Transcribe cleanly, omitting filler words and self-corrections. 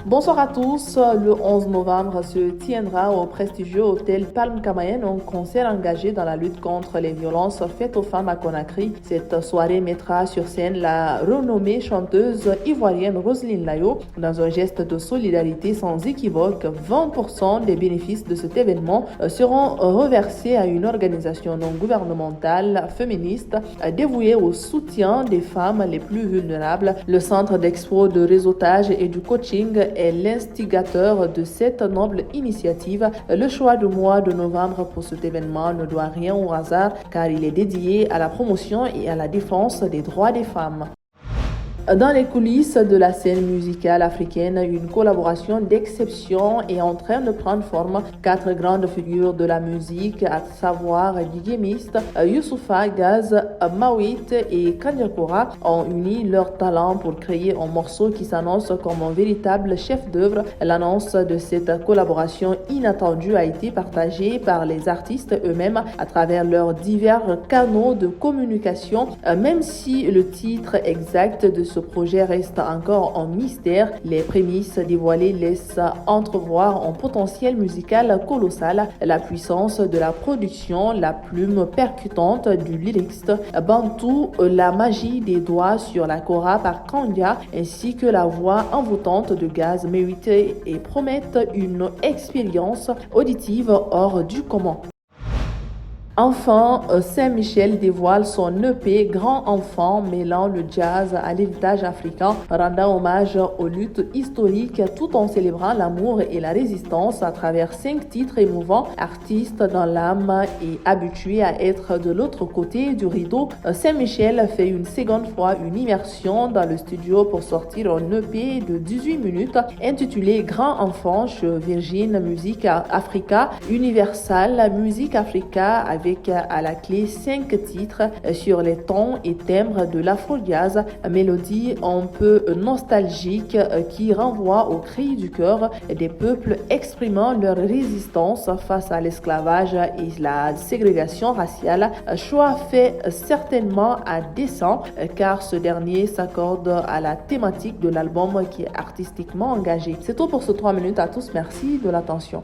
Bonsoir à tous. Le 11 novembre se tiendra au prestigieux hôtel Palm Camayen un concert engagé dans la lutte contre les violences faites aux femmes à Conakry. Cette soirée mettra sur scène la renommée chanteuse ivoirienne Roselyne Layo. Dans un geste de solidarité sans équivoque, 20% des bénéfices de cet événement seront reversés à une organisation non gouvernementale féministe dévouée au soutien des femmes les plus vulnérables. Le centre d'expo de réseautage et du coaching est l'instigateur de cette noble initiative. Le choix du mois de novembre pour cet événement ne doit rien au hasard car il est dédié à la promotion et à la défense des droits des femmes. Dans les coulisses de la scène musicale africaine, une collaboration d'exception est en train de prendre forme. 4 grandes figures de la musique, à savoir Didier Mist, Youssoupha Gaz, Mawit et Kanyakora, ont uni leurs talents pour créer un morceau qui s'annonce comme un véritable chef-d'œuvre. L'annonce de cette collaboration inattendue a été partagée par les artistes eux-mêmes à travers leurs divers canaux de communication. Même si le titre exact de ce projet reste encore un mystère, les prémices dévoilées laissent entrevoir un potentiel musical colossal, la puissance de la production, la plume percutante du lyriciste Bantou, la magie des doigts sur la kora par Kanya, ainsi que la voix envoûtante de Gaz méritent et promettent une expérience auditive hors du commun. Enfin, Saint-Michel dévoile son EP Grand Enfant mêlant le jazz à l'héritage africain, rendant hommage aux luttes historiques tout en célébrant l'amour et la résistance à travers 5 titres émouvants. Artiste dans l'âme et habitué à être de l'autre côté du rideau, Saint-Michel fait une seconde fois une immersion dans le studio pour sortir un EP de 18 minutes intitulé Grand Enfant chez Virgin Music Africa Universal Music Africa avec à la clé 5 titres sur les tons et timbres de l'afro-jazz, mélodie un peu nostalgique qui renvoie au cri du cœur des peuples exprimant leur résistance face à l'esclavage et la ségrégation raciale. Choix fait certainement à dessein car ce dernier s'accorde à la thématique de l'album qui est artistiquement engagé. C'est tout pour ce 3 minutes à tous. Merci de l'attention.